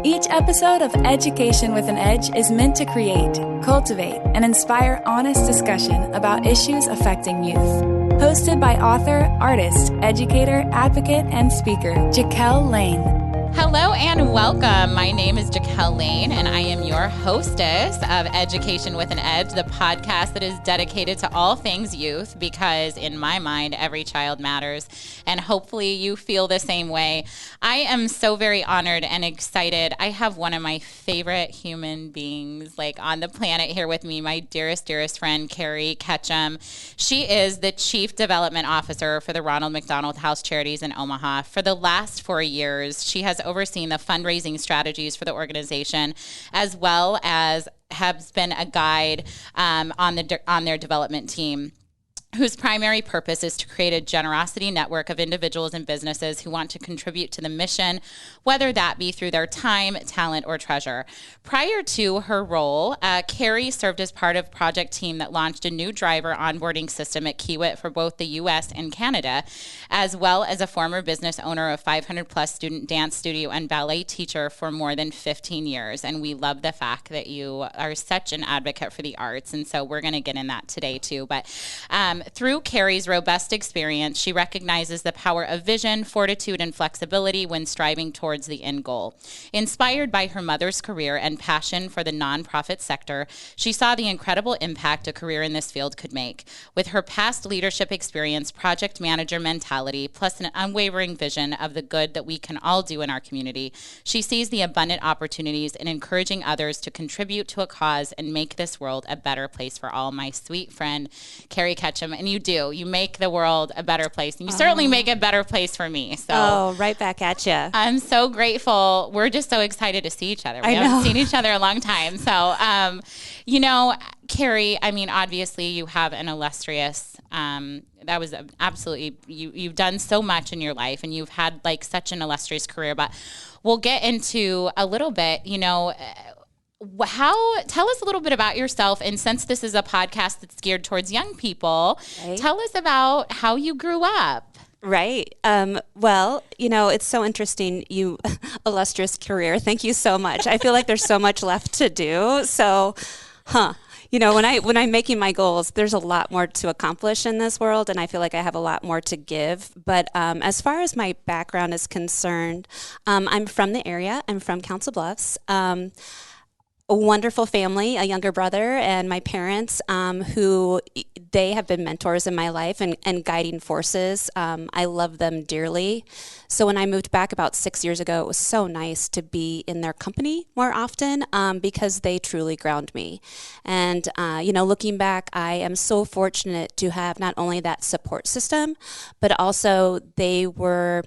Each episode of Education with an Edge is meant to create, cultivate, and inspire honest discussion about issues affecting youth. Hosted by author, artist, educator, advocate, and speaker, Jaquel Lane. Hello and welcome. My name is Jaquel Lane, and I am your hostess of Education with an Edge, the podcast that is dedicated to all things youth, because in my mind, every child matters, and hopefully you feel the same way. I am so very honored and excited. I have one of my favorite human beings on the planet here with me, my dearest friend, Kari Ketcham. She is the Chief Development Officer for the Ronald McDonald House Charities in Omaha. For the last 4 years, she has overseen the fundraising strategies for the organization, as well as has been a guide on their development team, whose primary purpose is to create a generosity network of individuals and businesses who want to contribute to the mission, whether that be through their time, talent, or treasure. Prior to her role, Kari served as part of a project team that launched a new driver onboarding system at Kiewit for both the U.S. and Canada, as well as a former business owner of 500-plus student dance studio and ballet teacher for more than 15 years. And we love the fact that you are such an advocate for the arts, and so we're going to get in that today too. But through Kari's robust experience, she recognizes the power of vision, fortitude, and flexibility when striving towards the end goal. Inspired by her mother's career and passion for the nonprofit sector, she saw the incredible impact a career in this field could make. With her past leadership experience, project manager mentality, plus an unwavering vision of the good that we can all do in our community, she sees the abundant opportunities in encouraging others to contribute to a cause and make this world a better place for all. My sweet friend, Kari Ketcham. And you make the world a better place. And you certainly make a better place for me. So right back at you. I'm so grateful. We're just so excited to see each other. We haven't seen each other a long time. So, Kari, obviously you have an illustrious, that was absolutely, you've done so much in your life, and you've had such an illustrious career, but we'll get into a little bit, tell us a little bit about yourself, and since this is a podcast that's geared towards young people, right, tell us about how you grew up. Right. Well, it's so interesting, you illustrious career. Thank you so much. I feel like there's so much left to do. So, when I'm making my goals, there's a lot more to accomplish in this world, and I feel like I have a lot more to give. But as far as my background is concerned, I'm from the area. I'm from Council Bluffs. A wonderful family, a younger brother, and my parents, who they have been mentors in my life and guiding forces. I love them dearly. So when I moved back about 6 years ago, it was so nice to be in their company more often, because they truly ground me. And, looking back, I am so fortunate to have not only that support system, but also they were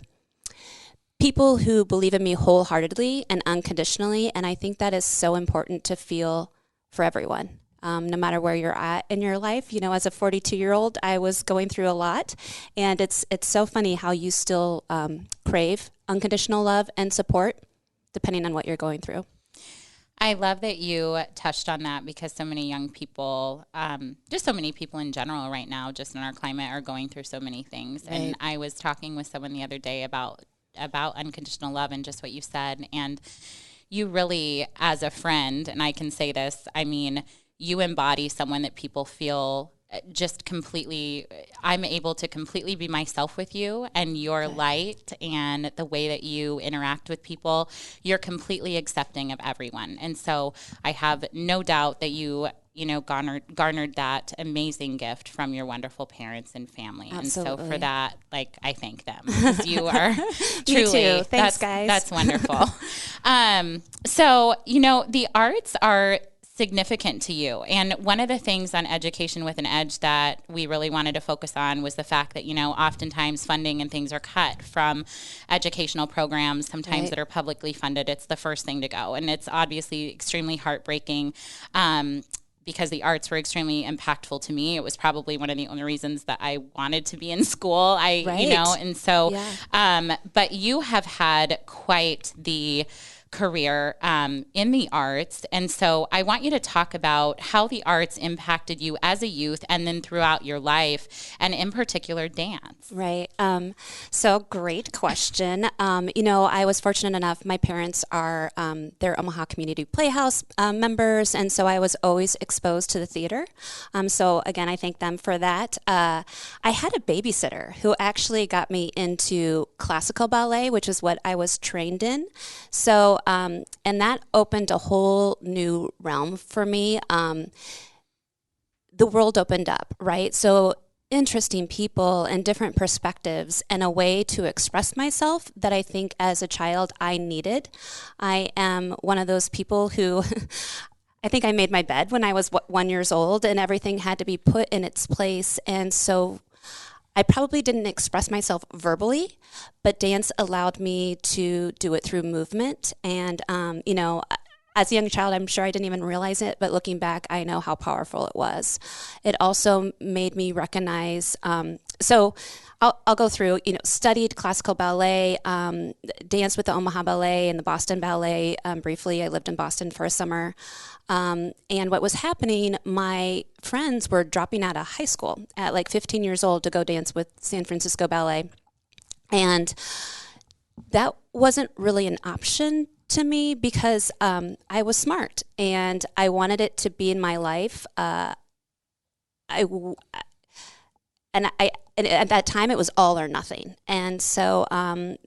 people who believe in me wholeheartedly and unconditionally, and I think that is so important to feel for everyone, no matter where you're at in your life. As a 42-year-old, I was going through a lot, and it's so funny how you still crave unconditional love and support, depending on what you're going through. I love that you touched on that, because so many young people, just so many people in general right now, just in our climate, are going through so many things. Right. And I was talking with someone the other day about unconditional love and just what you said. And you really, as a friend, and I can say this, you embody someone that people feel just completely, I'm able to completely be myself with you, and your light and the way that you interact with people, you're completely accepting of everyone. And so I have no doubt that you garnered that amazing gift from your wonderful parents and family. Absolutely. And so for that, I thank them, because you are truly, Me too. Thanks, guys. That's wonderful. So, the arts are significant to you. And one of the things on Education with an Edge that we really wanted to focus on was the fact that, oftentimes funding and things are cut from educational programs, sometimes that are publicly funded. It's the first thing to go. And it's obviously extremely heartbreaking, because the arts were extremely impactful to me. It was probably one of the only reasons that I wanted to be in school. And so, but you have had quite the career in the arts. And so I want you to talk about how the arts impacted you as a youth and then throughout your life, and in particular, dance. Right. So great question. I was fortunate enough, my parents are, they're Omaha Community Playhouse members, and so I was always exposed to the theater. So again, I thank them for that. I had a babysitter who actually got me into classical ballet, which is what I was trained in. So, and that opened a whole new realm for me. The world opened up, right? So interesting people and different perspectives and a way to express myself that I think as a child I needed. I am one of those people who I think I made my bed when I was 1 year old and everything had to be put in its place. And so I probably didn't express myself verbally, but dance allowed me to do it through movement. And, as a young child, I'm sure I didn't even realize it, but looking back, I know how powerful it was. It also made me recognize, so I'll go through, studied classical ballet, danced with the Omaha Ballet and the Boston Ballet briefly. I lived in Boston for a summer. And what was happening, my friends were dropping out of high school at like 15 years old to go dance with San Francisco Ballet. And that wasn't really an option to me because I was smart and I wanted it to be in my life. And at that time it was all or nothing. And so, I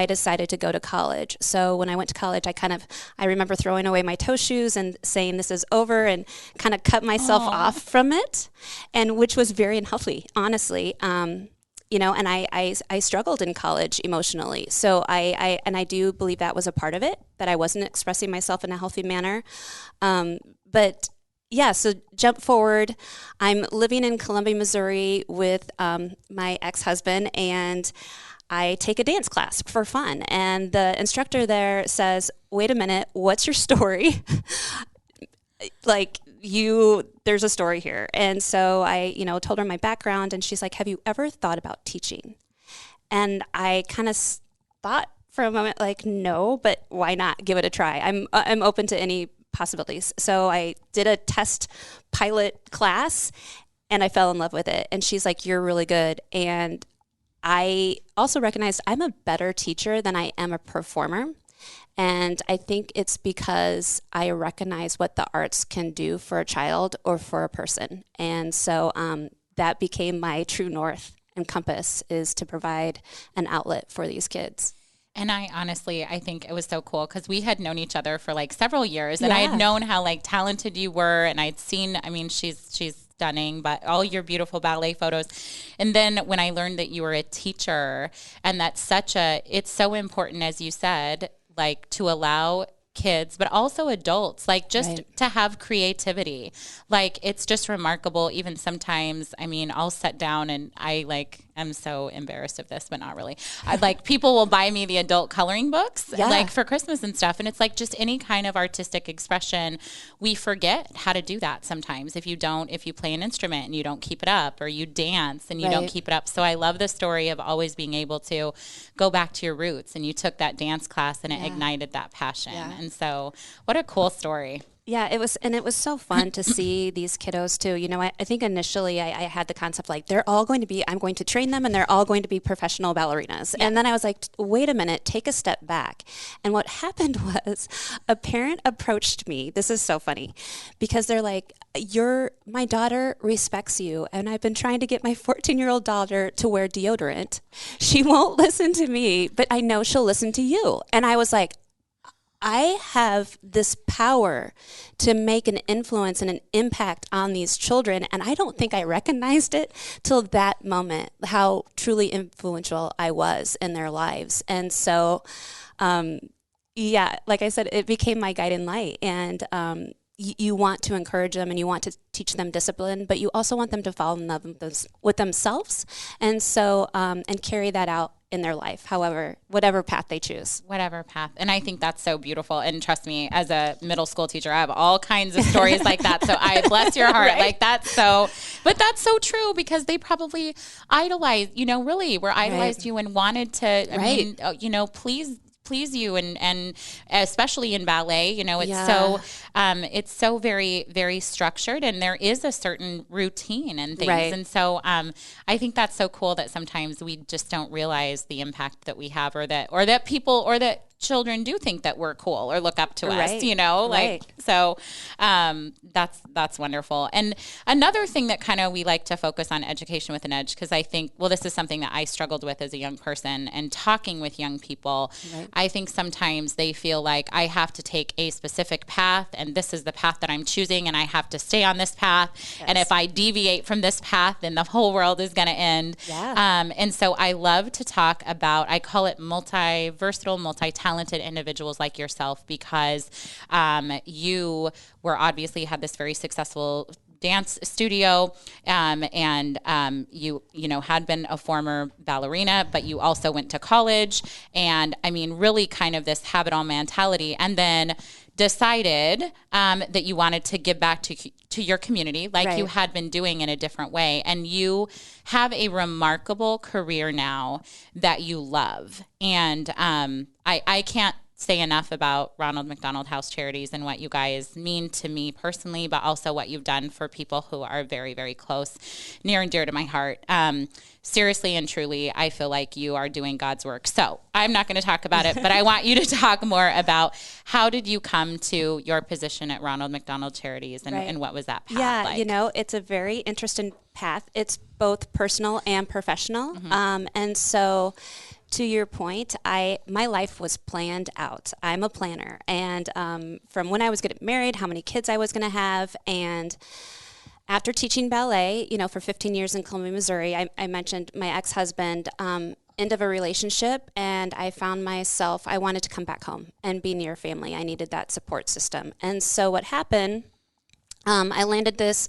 decided to go to college. So when I went to college, I remember throwing away my toe shoes and saying this is over and kind of cut myself off from it, and which was very unhealthy, honestly. And I struggled in college emotionally. So I do believe that was a part of it, that I wasn't expressing myself in a healthy manner. But yeah, so jump forward. I'm living in Columbia, Missouri with my ex-husband, and I take a dance class for fun. And the instructor there says, wait a minute, what's your story? There's a story here. And so I, told her my background, and she's like, have you ever thought about teaching? And I kind of thought for a moment, like, no, but why not give it a try? I'm open to any possibilities. So I did a test pilot class and I fell in love with it. And she's like, you're really good. And I also recognized I'm a better teacher than I am a performer. And I think it's because I recognize what the arts can do for a child or for a person. And so that became my true north and compass, is to provide an outlet for these kids. And I think it was so cool because we had known each other for like several years, and I had known how like talented you were, and I'd seen, she's stunning, but all your beautiful ballet photos. And then when I learned that you were a teacher, and it's so important, as you said, like to allow kids, but also adults, like just to have creativity. Like, it's just remarkable. Even sometimes, I'll sit down and I'm so embarrassed of this, but not really. People will buy me the adult coloring books for Christmas and stuff. And it's like just any kind of artistic expression. We forget how to do that sometimes. If you play an instrument and you don't keep it up, or you dance and you don't keep it up. So I love the story of always being able to go back to your roots, and you took that dance class and it ignited that passion. Yeah. And so what a cool story. Yeah, it was so fun to see these kiddos too. I think initially I had the concept like I'm going to train them and they're all going to be professional ballerinas. Yeah. And then I was like, wait a minute, take a step back. And what happened was a parent approached me. This is so funny because they're like, my daughter respects you. And I've been trying to get my 14-year-old daughter to wear deodorant. She won't listen to me, but I know she'll listen to you. And I was like, I have this power to make an influence and an impact on these children, and I don't think I recognized it till that moment, how truly influential I was in their lives. And so, like I said, it became my guiding light. And you want to encourage them and you want to teach them discipline, but you also want them to fall in love with themselves, and so and carry that out in their life, whatever path they choose. Whatever path. And I think that's so beautiful. And trust me, as a middle school teacher, I have all kinds of stories like that. So I bless your heart. Right? But that's so true, because they probably idolized, really were idolized you and wanted to, please please you, and especially in ballet, you know, it's so very, very structured, and there is a certain routine and things. Right. And so I think that's so cool that sometimes we just don't realize the impact that we have, or that people, or that children do think that we're cool or look up to us, you know, like, so that's wonderful. And another thing that kind of we like to focus on education with an edge, because I think, well, this is something that I struggled with as a young person, and talking with young people, I think sometimes they feel like I have to take a specific path, and this is the path that I'm choosing, and I have to stay on this path. And if I deviate from this path, then the whole world is going to end. And so I love to talk about, I call it versatile, multi-talented individuals like yourself, because you were obviously had this very successful dance studio, and you know, had been a former ballerina, but you also went to college, and I mean, really kind of this have it all mentality, and then decided that you wanted to give back to your community, like you had been doing in a different way. And you have a remarkable career now that you love. And I can't say enough about Ronald McDonald House Charities and what you guys mean to me personally, but also what you've done for people who are very, very close, near and dear to my heart. Seriously and truly, I feel like you are doing God's work. So I'm not going to talk about it, but I want you to talk more about how did you come to your position at Ronald McDonald Charities, and what was that path like? You know, it's a very interesting path. It's both personal and professional. And so, to your point, my life was planned out. I'm a planner. And from when I was getting married, how many kids I was going to have. And after teaching ballet, you know, for 15 years in Columbia, Missouri, I mentioned my ex-husband, end of a relationship, and I found myself, I wanted to come back home and be near family. I needed that support system. And so what happened, I landed this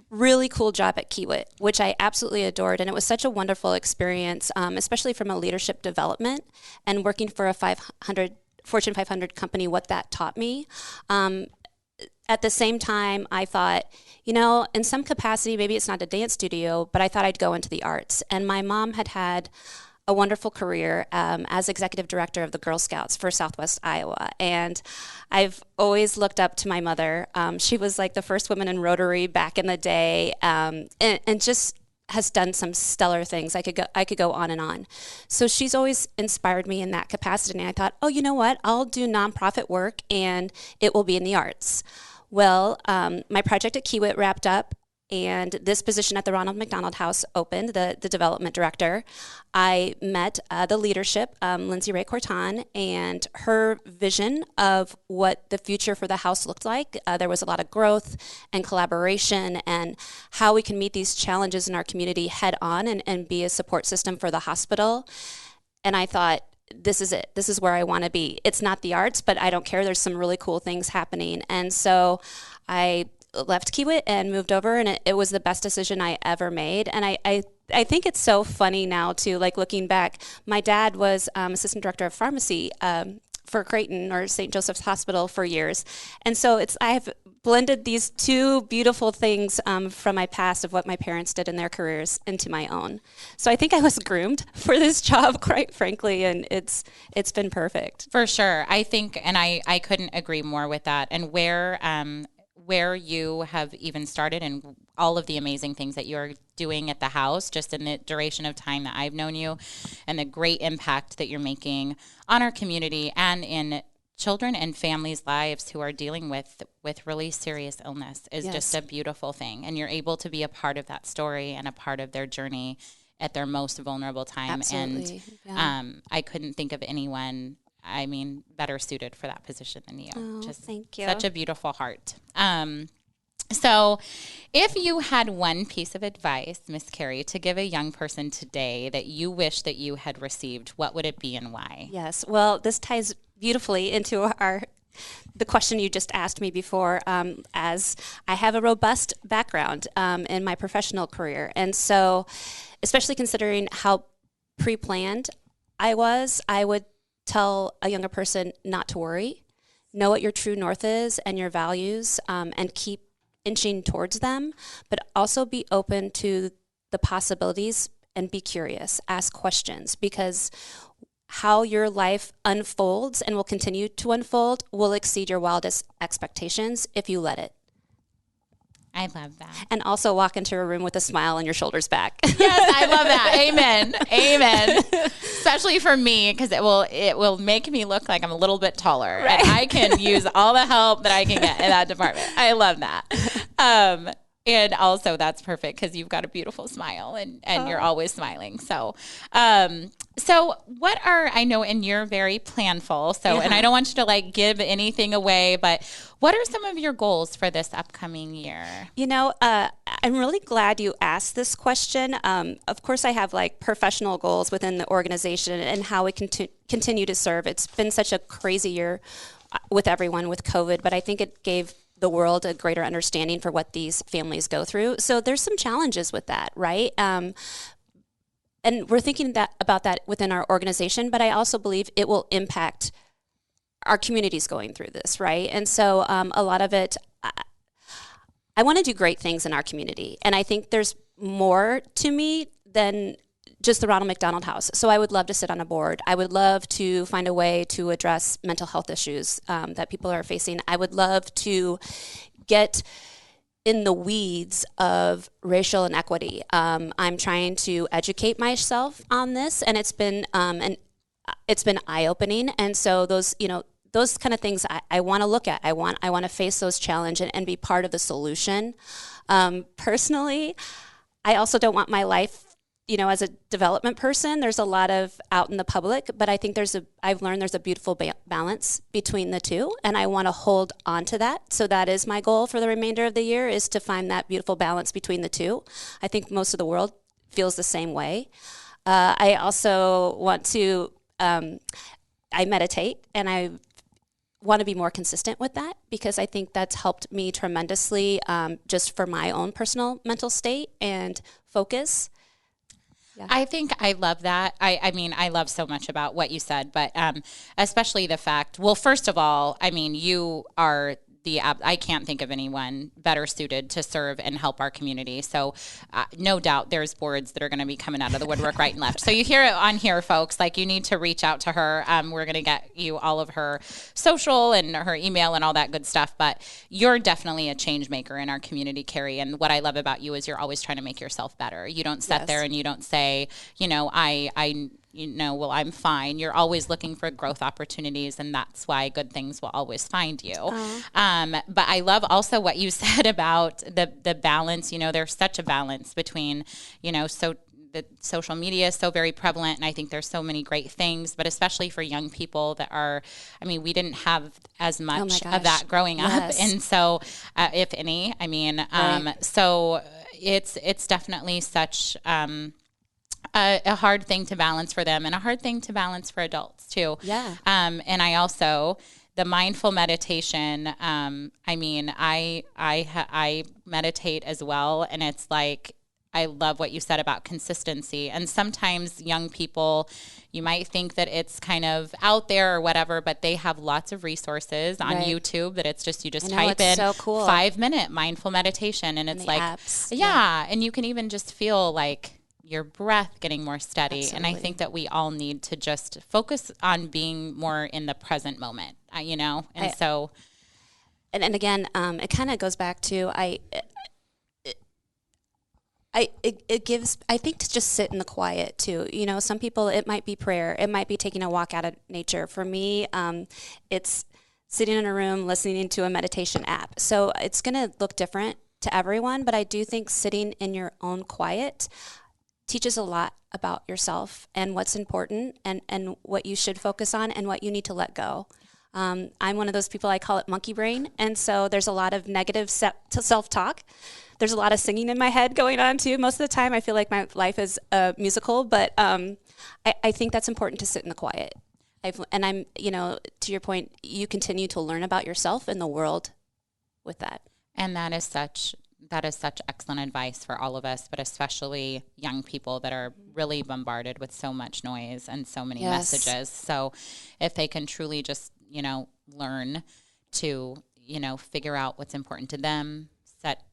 really cool job at Kiewit, which I absolutely adored. And it was such a wonderful experience, especially from a leadership development and working for a Fortune 500 company, what that taught me. At the same time, I thought, you know, in some capacity, maybe it's not a dance studio, but I thought I'd go into the arts. And my mom had a wonderful career as executive director of the Girl Scouts for Southwest Iowa. And I've always looked up to my mother. She was like the first woman in Rotary back in the day, and just has done some stellar things. I could go on and on. So she's always inspired me in that capacity. And I thought, oh, you know what? I'll do nonprofit work, and it will be in the arts. Well, my project at Kiewit wrapped up, and this position at the Ronald McDonald House opened, the development director. I met the leadership, Lindsay Ray Corton, and her vision of what the future for the house looked like. There was a lot of growth and collaboration, and how we can meet these challenges in our community head on, and be a support system for the hospital. And I thought, this is it. This is where I want to be. It's not the arts, but I don't care. There's some really cool things happening. And so I left Kiewit and moved over, and it was the best decision I ever made. And I think it's so funny now too, like looking back. My dad was assistant director of pharmacy for Creighton or St. Joseph's Hospital for years. And so I have blended these two beautiful things from my past of what my parents did in their careers into my own. So I think I was groomed for this job, quite frankly, and it's been perfect. For sure. I think, and I couldn't agree more with that. And where you have even started, and all of the amazing things that you're doing at the house, just in the duration of time that I've known you, and the great impact that you're making on our community and in children and families' lives who are dealing with really serious illness is just a beautiful thing. And you're able to be a part of that story and a part of their journey at their most vulnerable time. Absolutely. And I couldn't think of anyone, I mean, better suited for that position than you. Oh, thank you. Such a beautiful heart. So if you had one piece of advice, Miss Kari, to give a young person today that you wish that you had received, what would it be and why? Yes. Well, this ties beautifully into the question you just asked me before, as I have a robust background in my professional career. And so, especially considering how pre-planned I would tell a younger person not to worry, know what your true north is and your values, and keep inching towards them, but also be open to the possibilities and be curious, ask questions, because how your life unfolds and will continue to unfold will exceed your wildest expectations if you let it. I love that. And also walk into a room with a smile and your shoulders back. Yes, I love that. Amen. Amen. Especially for me, because it will make me look like I'm a little bit taller. Right. And I can use all the help that I can get in that department. I love that. And also that's perfect because you've got a beautiful smile and you're always smiling. So, what are, I know, and you're very planful. So, and I don't want you to like give anything away, but what are some of your goals for this upcoming year? You know, I'm really glad you asked this question. Of course, I have like professional goals within the organization and how we continue to serve. It's been such a crazy year with everyone with COVID, but I think it gave the world a greater understanding for what these families go through. So there's some challenges with that, right? And we're thinking about that within our organization, but I also believe it will impact our communities going through this, right? And so a lot of it, I want to do great things in our community. And I think there's more to me than just the Ronald McDonald House. So I would love to sit on a board. I would love to find a way to address mental health issues that people are facing. I would love to get in the weeds of racial inequity. I'm trying to educate myself on this, and it's been eye-opening. And so those kind of things I want to look at. I want to face those challenges and be part of the solution. Personally, I also don't want my life, as a development person, there's a lot of out in the public, but I think I've learned there's a beautiful balance between the two, and I want to hold on to that. So that is my goal for the remainder of the year, is to find that beautiful balance between the two. I think most of the world feels the same way. I also want to, I meditate, and I want to be more consistent with that because I think that's helped me tremendously just for my own personal mental state and focus. Yeah. I think I love that. I mean, I love so much about what you said, but especially the fact, well, first of all, I mean, you are I can't think of anyone better suited to serve and help our community. So no doubt there's boards that are going to be coming out of the woodwork right and left. So you hear it on here, folks, like you need to reach out to her. We're going to get you all of her social and her email and all that good stuff. But you're definitely a change maker in our community, Kari. And what I love about you is you're always trying to make yourself better. You don't sit there and you don't say, well, I'm fine. You're always looking for growth opportunities, and that's why good things will always find you. But I love also what you said about the balance. There's such a balance between, the social media is so very prevalent, and I think there's so many great things, but especially for young people we didn't have as much of that growing up. And so, if any, so it's definitely such, a hard thing to balance for them and a hard thing to balance for adults too. Yeah. And I also, the mindful meditation, I meditate as well. And it's like, I love what you said about consistency. And sometimes young people, you might think that it's kind of out there or whatever, but they have lots of resources on YouTube that you just type in so cool. 5-minute mindful meditation. And it's like, apps. Yeah. And you can even just feel like your breath getting more steady. Absolutely. And I think that we all need to just focus on being more in the present moment, and again, it kind of goes back to, it gives, I think, to just sit in the quiet too. Some people, it might be prayer. It might be taking a walk out of nature. For me, it's sitting in a room, listening to a meditation app. So it's going to look different to everyone, but I do think sitting in your own quiet teaches a lot about yourself and what's important and what you should focus on and what you need to let go. I'm one of those people, I call it monkey brain. And so there's a lot of negative self-talk. There's a lot of singing in my head going on too. Most of the time I feel like my life is a musical, but I think that's important to sit in the quiet. I'm, to your point, you continue to learn about yourself and the world with that. And that is such excellent advice for all of us, but especially young people that are really bombarded with so much noise and so many messages. So if they can truly just, learn to, figure out what's important to them,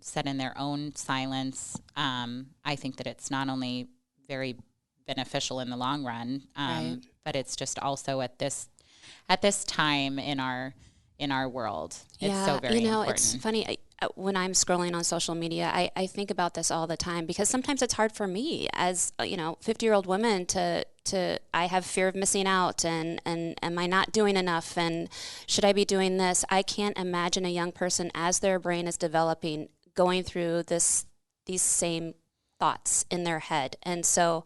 set in their own silence, I think that it's not only very beneficial in the long run, but it's just also at this time in our world. It's so very important. It's funny. When I'm scrolling on social media, I think about this all the time because sometimes it's hard for me as 50-year-old woman to I have fear of missing out and am I not doing enough and should I be doing this? I can't imagine a young person as their brain is developing going through these same thoughts in their head. And so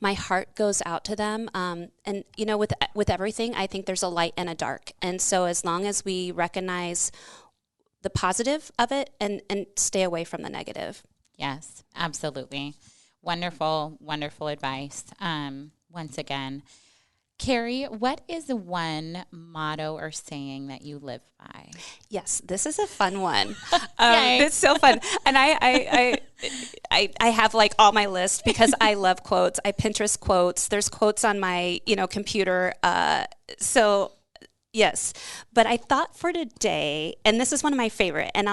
my heart goes out to them. And with everything, I think there's a light and a dark. And so as long as we recognize the positive of it and stay away from the negative. Yes, absolutely. Wonderful, wonderful advice. Once again, Kari, what is one motto or saying that you live by? Yes, this is a fun one. It's so fun. And I have like all my list because I love quotes. I Pinterest quotes. There's quotes on my, computer. So yes, but I thought for today, and this is one of my favorite, and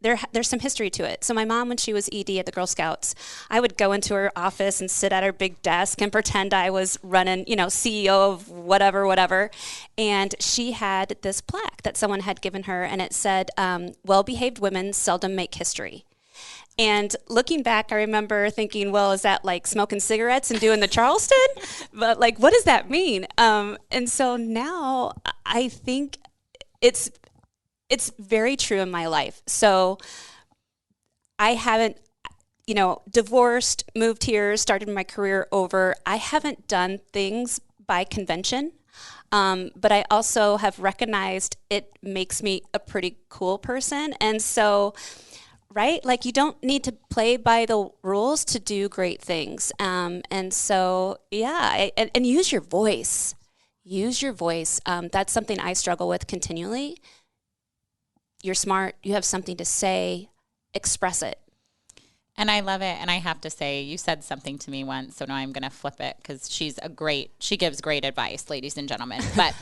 there's some history to it. So my mom, when she was ED at the Girl Scouts, I would go into her office and sit at her big desk and pretend I was running, CEO of whatever. And she had this plaque that someone had given her, and it said, "Well-behaved women seldom make history." And looking back, I remember thinking, well, is that like smoking cigarettes and doing the Charleston? But like, what does that mean? And so now I think it's very true in my life. So I haven't, divorced, moved here, started my career over. I haven't done things by convention. But I also have recognized it makes me a pretty cool person. And so right? Like you don't need to play by the rules to do great things. And so, and use your voice. Use your voice. That's something I struggle with continually. You're smart. You have something to say. Express it. And I love it. And I have to say, you said something to me once, so now I'm going to flip it because she gives great advice, ladies and gentlemen. But,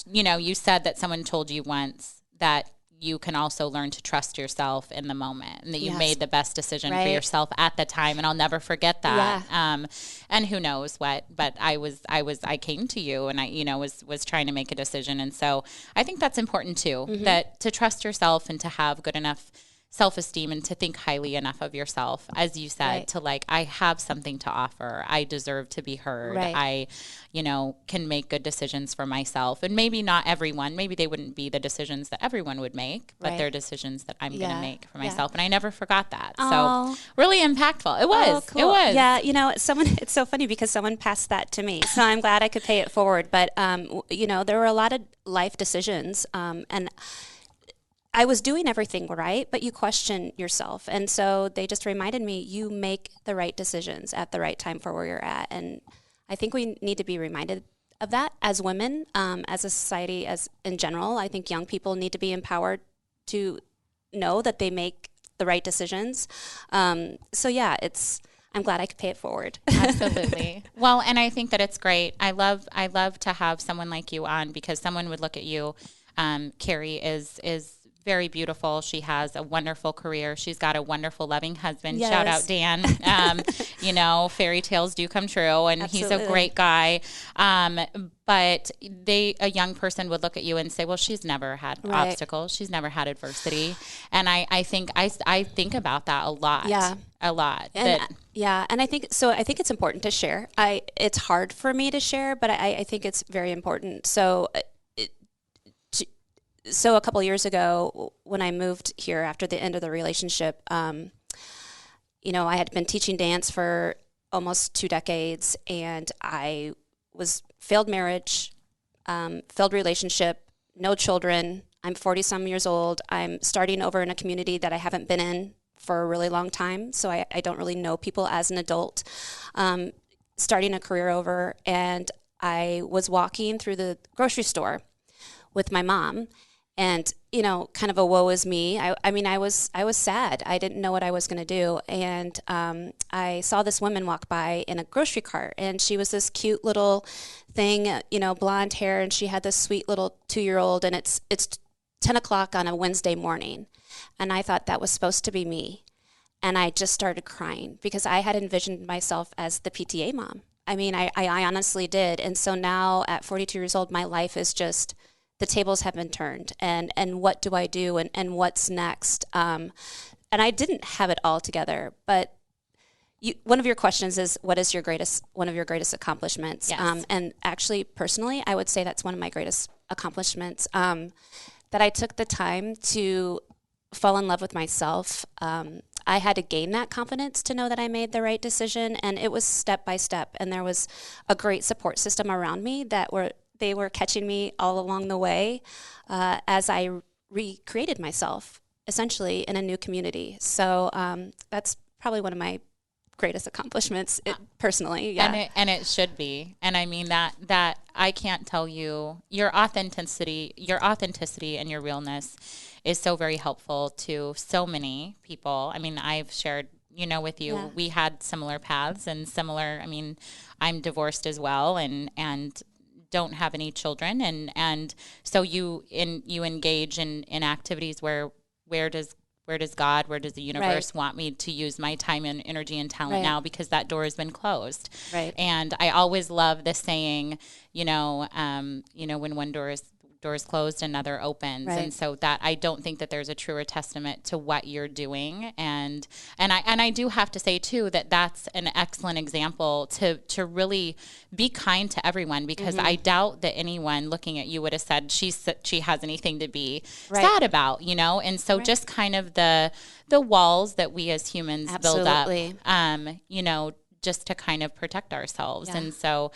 you said that someone told you once that you can also learn to trust yourself in the moment and that you made the best decision for yourself at the time. And I'll never forget that. Yeah. And who knows what, but I came to you and I, was trying to make a decision. And so I think that's important too, that to trust yourself and to have good enough self-esteem and to think highly enough of yourself, as you said, to like, I have something to offer. I deserve to be heard. I, can make good decisions for myself. And maybe not everyone, maybe they wouldn't be the decisions that everyone would make, but they're decisions that I'm going to make for myself. And I never forgot that. So really impactful. It was. Cool. It was. Yeah. It's so funny because someone passed that to me. So I'm glad I could pay it forward. But, there were a lot of life decisions. And I was doing everything right, but you question yourself. And so they just reminded me, you make the right decisions at the right time for where you're at. And I think we need to be reminded of that as women, as a society, as in general. I think young people need to be empowered to know that they make the right decisions. I'm glad I could pay it forward. Absolutely. Well, and I think that it's great. I love to have someone like you on because someone would look at you. Kari is very beautiful. She has a wonderful career. She's got a wonderful, loving husband. Yes. Shout out Dan. Fairy tales do come true, and Absolutely. He's a great guy. But a young person would look at you and say, well, she's never had obstacles. She's never had adversity. And I think about that a lot. Yeah. A lot. And I think it's important to share. It's hard for me to share, but I think it's very important. So a couple of years ago, when I moved here after the end of the relationship, I had been teaching dance for almost 2 decades, and I was failed marriage, failed relationship, no children. I'm 40-some years old. I'm starting over in a community that I haven't been in for a really long time, so I don't really know people as an adult. Starting a career over, and I was walking through the grocery store with my mom. And, kind of a woe is me. I was sad. I didn't know what I was going to do. And I saw this woman walk by in a grocery cart, and she was this cute little thing, blonde hair, and she had this sweet little 2-year-old, and it's 10 o'clock on a Wednesday morning. And I thought that was supposed to be me. And I just started crying because I had envisioned myself as the PTA mom. I mean, I honestly did. And so now at 42 years old, my life is just, the tables have been turned, and what do I do, and what's next? And I didn't have it all together, but one of your questions is, what is one of your greatest accomplishments? Yes. And actually, personally, I would say that's one of my greatest accomplishments, that I took the time to fall in love with myself. I had to gain that confidence to know that I made the right decision, and it was step by step. And there was a great support system around me they were catching me all along the way as I recreated myself, essentially, in a new community. So that's probably one of my greatest accomplishments, personally. Yeah. And it should be. And I mean that I can't tell you, your authenticity and your realness is so very helpful to so many people. I mean, I've shared, with you, we had similar paths and I mean, I'm divorced as well, and don't have any children, and so you engage in activities where does God, where does the universe want me to use my time and energy and talent now, because that door has been closed. Right. And I always love the saying, when one door is closed, another opens. Right. And so that, I don't think that there's a truer testament to what you're doing. And I do have to say too, that that's an excellent example to really be kind to everyone, because I doubt that anyone looking at you would have said she has anything to be sad about, And so just kind of the walls that we as humans build up, just to kind of protect ourselves. Yeah. And so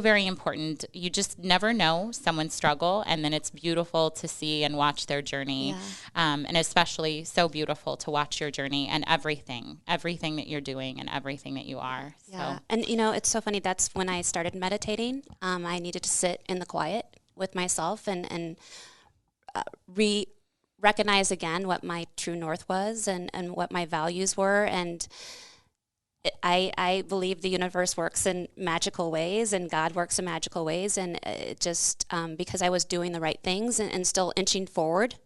very important. You just never know someone's struggle, and then it's beautiful to see and watch their journey. Yeah. And especially so beautiful to watch your journey and everything that you're doing and everything that you are. Yeah. So. And it's so funny. That's when I started meditating. I needed to sit in the quiet with myself and recognize again what my true north was and what my values were. And I believe the universe works in magical ways, and God works in magical ways. And it just because I was doing the right things and still inching forward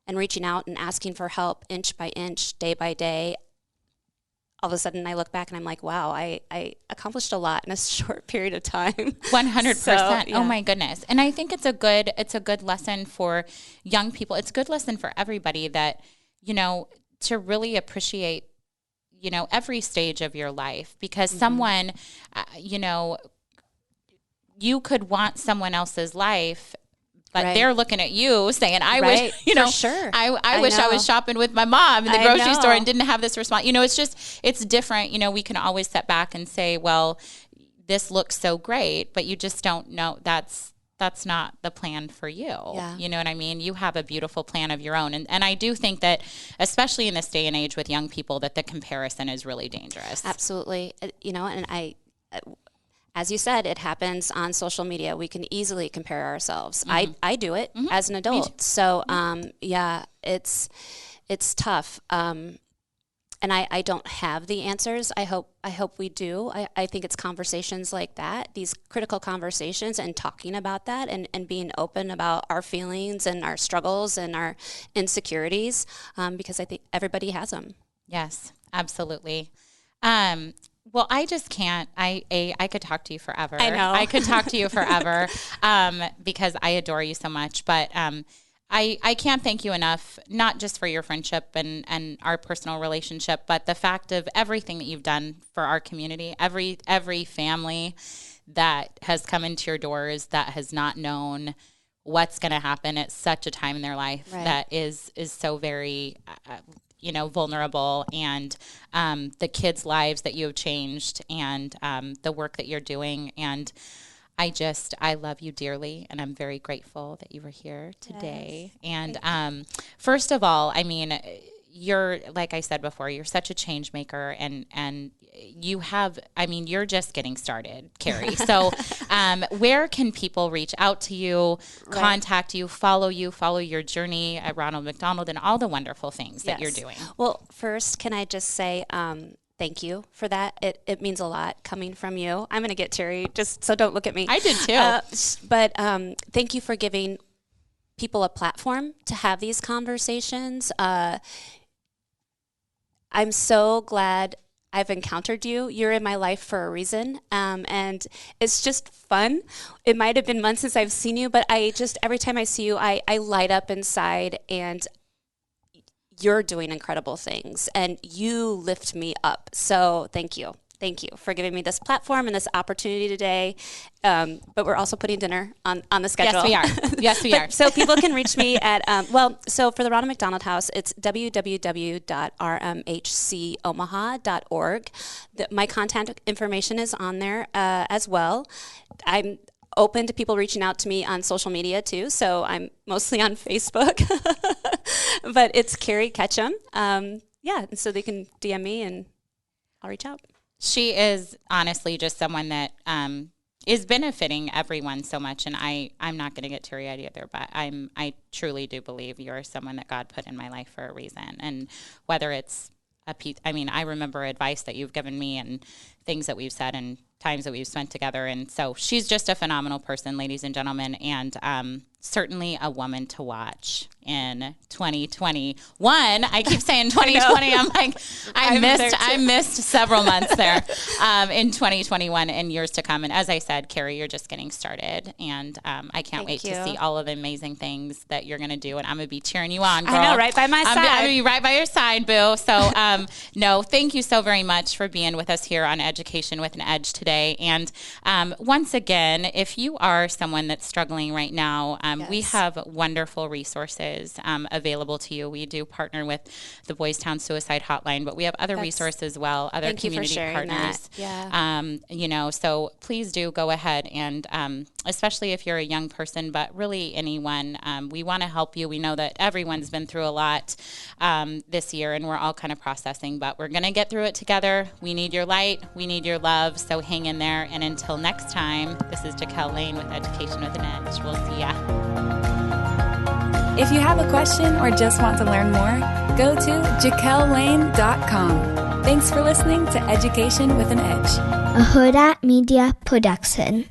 and reaching out and asking for help inch by inch, day by day, all of a sudden I look back and I'm like, wow, I accomplished a lot in a short period of time. 100%. So, yeah. Oh my goodness. And I think it's a good lesson for young people. It's a good lesson for everybody that, to really appreciate every stage of your life, because someone, you could want someone else's life, but they're looking at you saying, I wish, For sure. I wish I was shopping with my mom in the grocery store and didn't have this response. It's different. We can always step back and say, well, this looks so great, but you just don't know that's not the plan for you. Yeah. You know what I mean? You have a beautiful plan of your own. And I do think that, especially in this day and age with young people, that the comparison is really dangerous. Absolutely. And as you said, it happens on social media. We can easily compare ourselves. I do it as an adult. So, it's tough. And I don't have the answers. I hope we do. I think it's conversations like that, these critical conversations, and talking about that and being open about our feelings and our struggles and our insecurities, because I think everybody has them. Yes, absolutely. Well, I just can't. I could talk to you forever. I know. I could talk to you forever because I adore you so much. But I can't thank you enough, not just for your friendship and our personal relationship, but the fact of everything that you've done for our community, every family that has come into your doors that has not known what's going to happen at such a time in their life that is so very, vulnerable, and the kids' lives that you have changed, and the work that you're doing. And I love you dearly, and I'm very grateful that you were here today. Yes. And first of all, I mean, you're, like I said before, you're such a change maker, and you're just getting started, Kari. So where can people reach out to you, contact you, follow your journey at Ronald McDonald, and all the wonderful things that you're doing? Well, first, can I just say, thank you for that. It means a lot coming from you. I'm going to get teary, just so don't look at me. I did too. But thank you for giving people a platform to have these conversations. I'm so glad I've encountered you. You're in my life for a reason. And it's just fun. It might have been months since I've seen you, but every time I see you, I light up inside, and you're doing incredible things and you lift me up. So thank you. Thank you for giving me this platform and this opportunity today. But we're also putting dinner on the schedule. Yes, we are. So people can reach me at, so for the Ronald McDonald House, it's www.rmhcomaha.org. My contact information is on there as well. I'm open to people reaching out to me on social media too. So I'm mostly on Facebook, but it's Kari Ketcham. And so they can DM me and I'll reach out. She is honestly just someone that is benefiting everyone so much, and I'm not going to get teary-eyed either, but I truly do believe you're someone that God put in my life for a reason, and whether it's I remember advice that you've given me and things that we've said and times that we've spent together, and so she's just a phenomenal person, ladies and gentlemen, and certainly a woman to watch in 2021. I keep saying 2020. I'm like, I missed several months there in 2021 and years to come. And as I said, Kari, you're just getting started. And I can't wait to see all of the amazing things that you're going to do. And I'm going to be cheering you on, girl. I know, right by my side. I'm going to be right by your side, boo. So, no, thank you so very much for being with us here on Education with an Edge today. And once again, if you are someone that's struggling right now, we have wonderful resources available to you. We do partner with the Boys Town Suicide Hotline, but we have other resources as well, other community partners. So please do go ahead and especially if you're a young person, but really anyone, we want to help you. We know that everyone's been through a lot this year, and we're all kind of processing, but we're going to get through it together. We need your light. We need your love. So hang in there. And until next time, this is Jaquel Lane with Education with an Edge. We'll see ya. If you have a question or just want to learn more, go to jaquellane.com. Thanks for listening to Education with an Edge, a Huda Media production.